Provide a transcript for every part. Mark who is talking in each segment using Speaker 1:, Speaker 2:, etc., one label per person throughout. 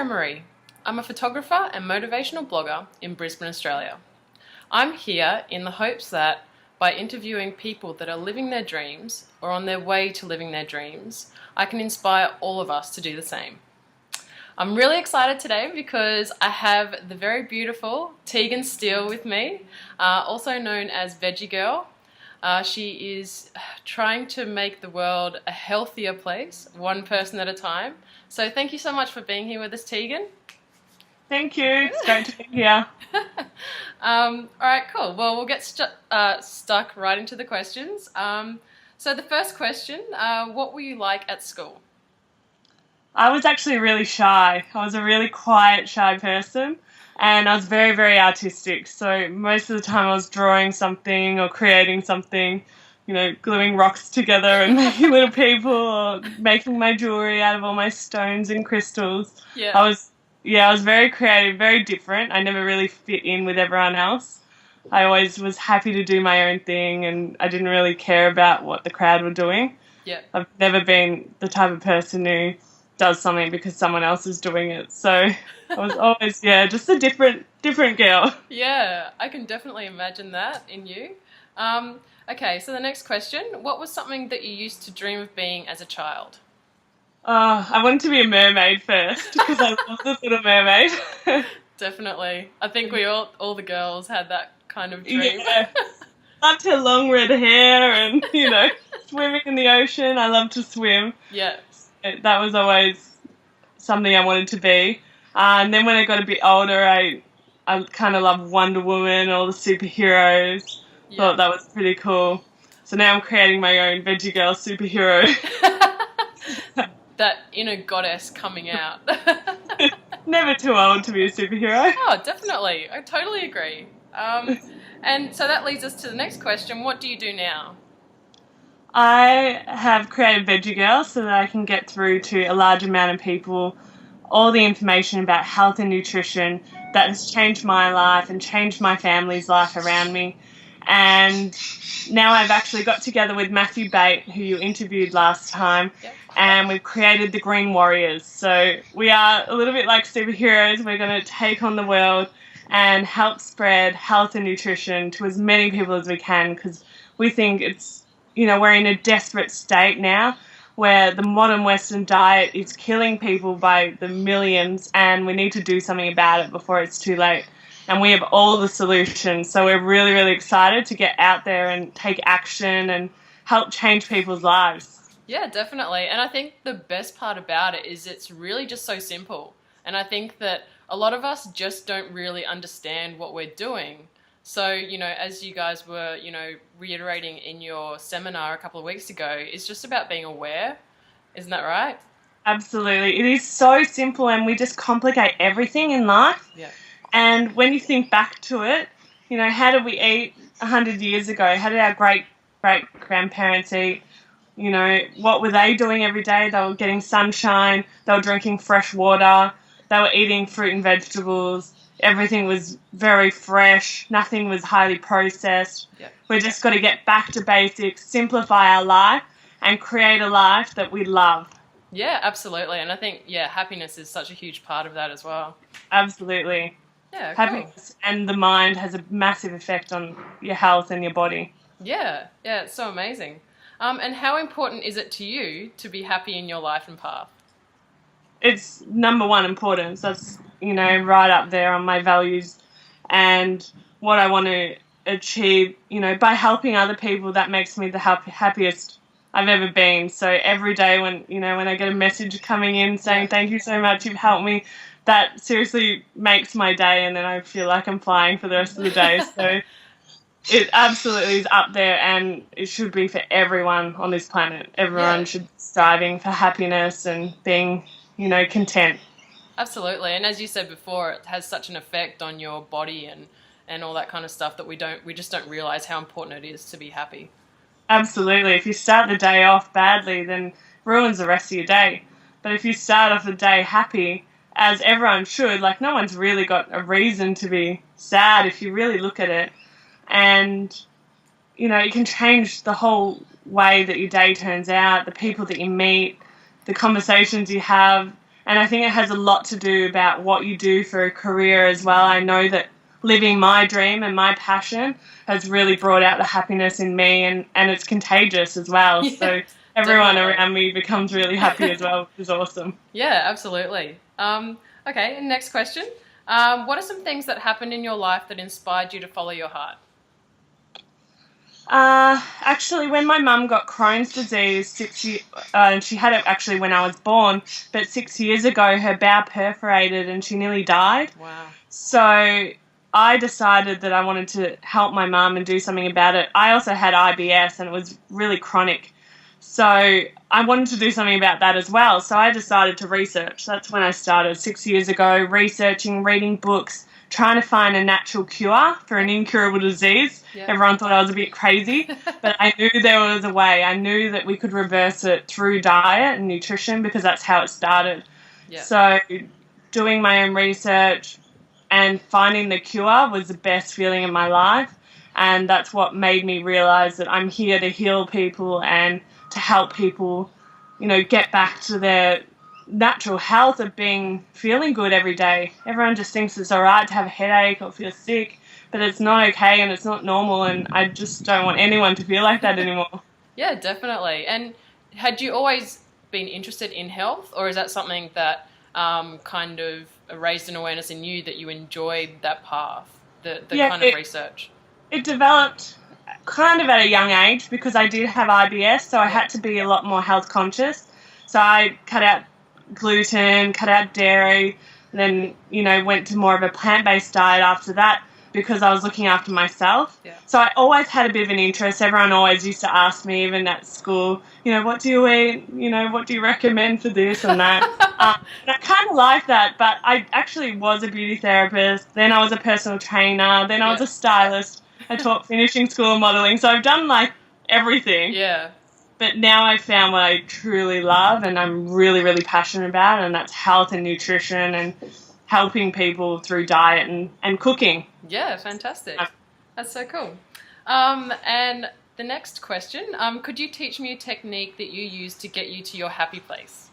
Speaker 1: Maree. I'm a photographer and motivational blogger in Brisbane, Australia. I'm here in the hopes that by interviewing people that are living their dreams or on their way to living their dreams, I can inspire all of us to do the same. I'm really excited today because I have the very beautiful Tegan Steele with me, also known as Vegie Girl. She is trying to make the world a healthier place, one person at a time. So thank you so much for being here with us, Tegan.
Speaker 2: Thank you. It's great to be here.
Speaker 1: All right, cool. Well, we'll get stuck right into the questions. So the first question, what were you like at school?
Speaker 2: I was actually really shy. I was a really quiet, shy person, and I was very, very artistic. So most of the time I was drawing something or creating something, gluing rocks together and making little people, or making my jewellery out of all my stones and crystals.
Speaker 1: Yeah.
Speaker 2: I was very creative, very different. I never really fit in with everyone else. I always was happy to do my own thing, and I didn't really care about what the crowd were doing.
Speaker 1: Yeah.
Speaker 2: I've never been the type of person who does something because someone else is doing it. So I was always, just a different girl.
Speaker 1: Yeah, I can definitely imagine that in you. Okay, so the next question, what was something that you used to dream of being as a child?
Speaker 2: I wanted to be a mermaid first because I love the Little Mermaid.
Speaker 1: Definitely. I think we all the girls had that kind of dream.
Speaker 2: Yeah. Loved her long red hair and, swimming in the ocean. I love to swim.
Speaker 1: Yeah.
Speaker 2: That was always something I wanted to be. And then when I got a bit older, I kind of loved Wonder Woman, all the superheroes.
Speaker 1: Yeah.
Speaker 2: Thought that was pretty cool. So now I'm creating my own Vegie Girl superhero.
Speaker 1: That inner goddess coming out.
Speaker 2: Never too old to be a superhero.
Speaker 1: Oh, definitely. I totally agree. And so that leads us to the next question. What do you do now?
Speaker 2: I have created Vegie Girl so that I can get through to a large amount of people all the information about health and nutrition that has changed my life and changed my family's life around me. And now I've actually got together with Matthew Bate, who you interviewed last time,
Speaker 1: Yep.
Speaker 2: and we've created the Green Warriors. So we are a little bit like superheroes. We're going to take on the world and help spread health and nutrition to as many people as we can, because we think it's, we're in a desperate state now where the modern Western diet is killing people by the millions, and we need to do something about it before it's too late. And we have all the solutions. So we're really, really excited to get out there and take action and help change people's lives.
Speaker 1: Yeah, definitely. And I think the best part about it is it's really just so simple. And I think that a lot of us just don't really understand what we're doing. So, as you guys were, reiterating in your seminar a couple of weeks ago, it's just about being aware. Isn't that right?
Speaker 2: Absolutely. It is so simple, and we just complicate everything in life.
Speaker 1: Yeah.
Speaker 2: And when you think back to it, how did we eat 100 years ago? How did our great-grandparents eat? What were they doing every day? They were getting sunshine. They were drinking fresh water. They were eating fruit and vegetables. Everything was very fresh. Nothing was highly processed.
Speaker 1: Yeah.
Speaker 2: We just got to get back to basics, simplify our life, and create a life that we love.
Speaker 1: Yeah, absolutely. And I think, happiness is such a huge part of that as well.
Speaker 2: Absolutely.
Speaker 1: Yeah, cool.
Speaker 2: Happiness and the mind has a massive effect on your health and your body.
Speaker 1: Yeah, it's so amazing. And how important is it to you to be happy in your life and path?
Speaker 2: It's number one importance. That's, right up there on my values and what I want to achieve, by helping other people. That makes me the happiest I've ever been. So every day when I get a message coming in saying, thank you so much, you've helped me, that seriously makes my day, and then I feel like I'm flying for the rest of the day. So it absolutely is up there, and it should be for everyone on this planet. Everyone should be striving for happiness and being, content.
Speaker 1: Absolutely. And as you said before, it has such an effect on your body and all that kind of stuff that we just don't realize how important it is to be happy.
Speaker 2: Absolutely. If you start the day off badly, then it ruins the rest of your day. But if you start off the day happy, as everyone should, no one's really got a reason to be sad if you really look at it. And, it can change the whole way that your day turns out, the people that you meet, the conversations you have, And I think it has a lot to do about what you do for a career as well. I know that living my dream and my passion has really brought out the happiness in me, and it's contagious as well.
Speaker 1: Yeah,
Speaker 2: so everyone
Speaker 1: definitely.
Speaker 2: around me becomes really happy as well, which is awesome.
Speaker 1: Yeah, absolutely. Okay, and next question. What are some things that happened in your life that inspired you to follow your heart?
Speaker 2: Actually, when my mum got Crohn's disease, and she had it actually when I was born, but 6 years ago her bowel perforated and she nearly died.
Speaker 1: Wow.
Speaker 2: So I decided that I wanted to help my mum and do something about it. I also had IBS and it was really chronic. So I wanted to do something about that as well. So I decided to research. That's when I started 6 years ago, researching, reading books, trying to find a natural cure for an incurable disease.
Speaker 1: Yeah.
Speaker 2: Everyone thought I was a bit crazy, but I knew there was a way. I knew that we could reverse it through diet and nutrition because that's how it started.
Speaker 1: Yeah.
Speaker 2: So doing my own research and finding the cure was the best feeling in my life. And that's what made me realize that I'm here to heal people and to help people, get back to their natural health of feeling good every day. Everyone just thinks it's all right to have a headache or feel sick, but it's not okay and it's not normal, and I just don't want anyone to feel like that anymore.
Speaker 1: Yeah, definitely. And had you always been interested in health, or is that something that kind of raised an awareness in you that you enjoyed that path, the kind of research?
Speaker 2: It developed kind of at a young age because I did have IBS, so I had to be a lot more health conscious. So I cut out gluten, cut out dairy, and then, went to more of a plant-based diet after that because I was looking after myself. Yeah. So I always had a bit of an interest. Everyone always used to ask me, even at school, what do you eat? What do you recommend for this and that? And I kind of like that, but I actually was a beauty therapist. Then I was a personal trainer. Then I was a stylist. I taught finishing school and modelling. So I've done, everything.
Speaker 1: Yeah.
Speaker 2: But now I've found what I truly love and I'm really, really passionate about, and that's health and nutrition and helping people through diet and cooking.
Speaker 1: Yeah, fantastic. That's so cool. And the next question, could you teach me a technique that you use to get you to your happy place?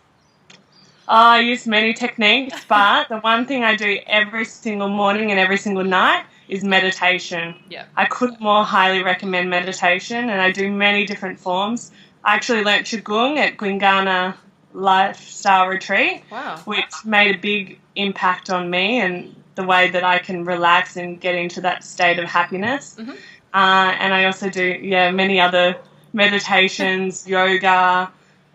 Speaker 2: I use many techniques, but the one thing I do every single morning and every single night is meditation.
Speaker 1: Yeah.
Speaker 2: I couldn't more highly recommend meditation, and I do many different forms. I actually learnt Qigong at Gwingana Lifestyle Retreat, which made a big impact on me and the way that I can relax and get into that state of happiness. Mm-hmm. And I also do, many other meditations, yoga,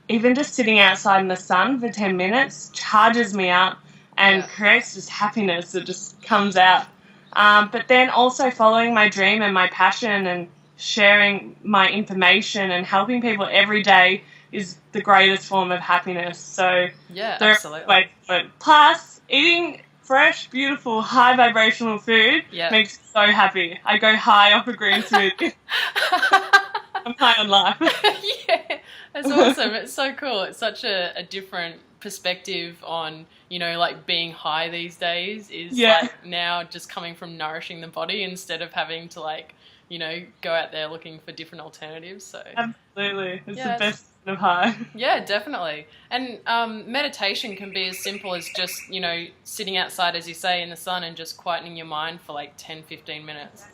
Speaker 2: even just sitting outside in the sun for 10 minutes charges me up and creates this happiness that just comes out. But then also following my dream and my passion and sharing my information and helping people every day is the greatest form of happiness. So
Speaker 1: absolutely.
Speaker 2: Plus, eating fresh, beautiful, high vibrational food makes me so happy. I go high off a green smoothie. I'm high on life.
Speaker 1: Yeah, that's awesome. It's so cool. It's such a different perspective on, being high these days is now just coming from nourishing the body instead of having to go out there looking for different alternatives. So
Speaker 2: absolutely. It's the best of high.
Speaker 1: Yeah, definitely. And meditation can be as simple as just, sitting outside, as you say, in the sun and just quietening your mind for 10-15 minutes.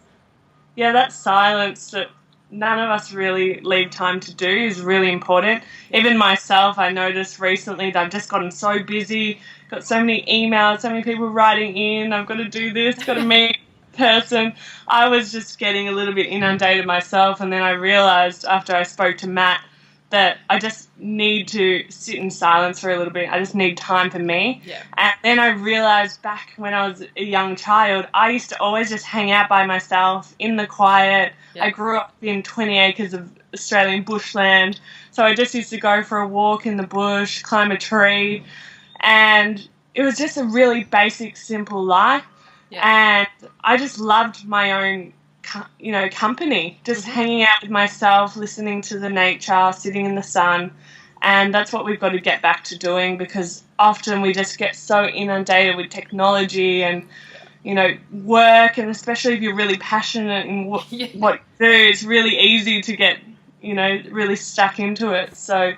Speaker 2: Yeah, that silence that none of us really leave time to do is really important. Even myself, I noticed recently that I've just gotten so busy, got so many emails, so many people writing in, I've got to do this, got to meet person. I was just getting a little bit inundated myself, and then I realised after I spoke to Matt that I just need to sit in silence for a little bit. I just need time for me. Yeah. And then I realised back when I was a young child, I used to always just hang out by myself in the quiet. Yeah. I grew up in 20 acres of Australian bushland, so I just used to go for a walk in the bush, climb a tree, and it was just a really basic, simple life. Yeah. And I just loved my own company, just hanging out with myself, listening to the nature, sitting in the sun. And that's what we've got to get back to doing, because often we just get so inundated with technology and, work, and especially if you're really passionate in what you do, it's really easy to get, really stuck into it. So,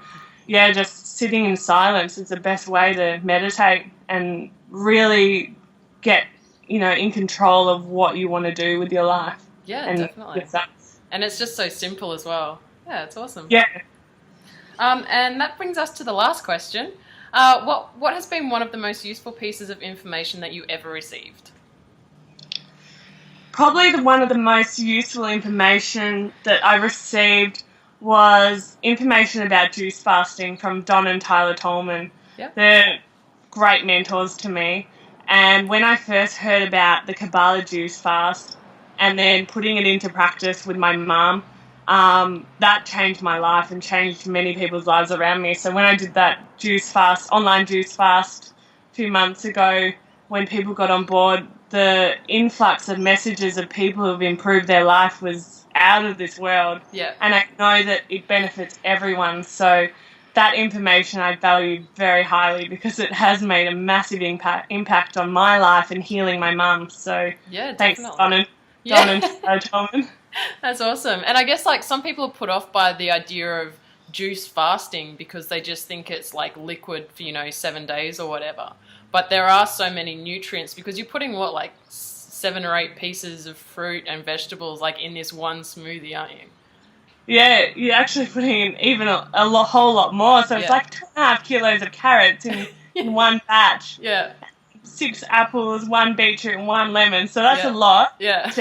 Speaker 2: just sitting in silence is the best way to meditate and really get, in control of what you want to do with your life.
Speaker 1: Yeah,
Speaker 2: and
Speaker 1: definitely.
Speaker 2: yourself.
Speaker 1: And it's just so simple as well. Yeah, it's awesome.
Speaker 2: Yeah.
Speaker 1: And that brings us to the last question. What has been one of the most useful pieces of information that you ever received?
Speaker 2: Probably one of the most useful information that I received was information about juice fasting from Don and Tyler Tolman.
Speaker 1: Yep.
Speaker 2: They're great mentors to me. And when I first heard about the Kabbalah juice fast and then putting it into practice with my mum, that changed my life and changed many people's lives around me. So when I did that online juice fast a few months ago, when people got on board, the influx of messages of people who have improved their life was out of this world.
Speaker 1: Yeah.
Speaker 2: And I know that it benefits everyone. So that information I value very highly because it has made a massive impact on my life and healing my mum. So
Speaker 1: yeah,
Speaker 2: thanks,
Speaker 1: definitely.
Speaker 2: Don and Tolman.
Speaker 1: That's awesome. And I guess like some people are put off by the idea of juice fasting because they just think it's like liquid for 7 days or whatever. But there are so many nutrients because you're putting like 7 or 8 pieces of fruit and vegetables like in this one smoothie, aren't you?
Speaker 2: Yeah, you're actually putting in even a whole lot more. So it's like 2.5 kilos of carrots in one batch.
Speaker 1: Yeah.
Speaker 2: 6 apples, 1 beetroot, and 1 lemon. So that's a lot.
Speaker 1: Yeah.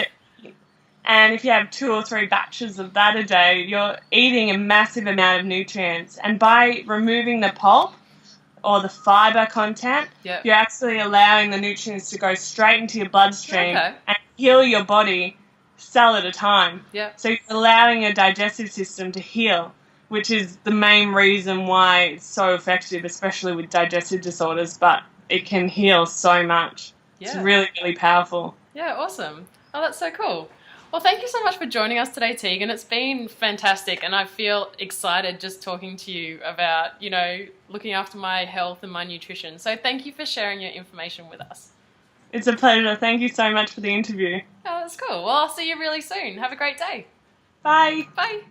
Speaker 2: And if you have 2 or 3 batches of that a day, you're eating a massive amount of nutrients. And by removing the pulp or the fiber content, you're actually allowing the nutrients to go straight into your bloodstream and heal your body cell at a time.
Speaker 1: Yeah.
Speaker 2: So you're allowing your digestive system to heal, which is the main reason why it's so effective, especially with digestive disorders, but it can heal so much. Yeah. It's really, really powerful.
Speaker 1: Yeah, awesome. Oh, that's so cool. Well, thank you so much for joining us today, Tegan. It's been fantastic, and I feel excited just talking to you about, looking after my health and my nutrition. So thank you for sharing your information with us.
Speaker 2: It's a pleasure. Thank you so much for the interview.
Speaker 1: Oh, that's cool. Well, I'll see you really soon. Have a great day.
Speaker 2: Bye.
Speaker 1: Bye.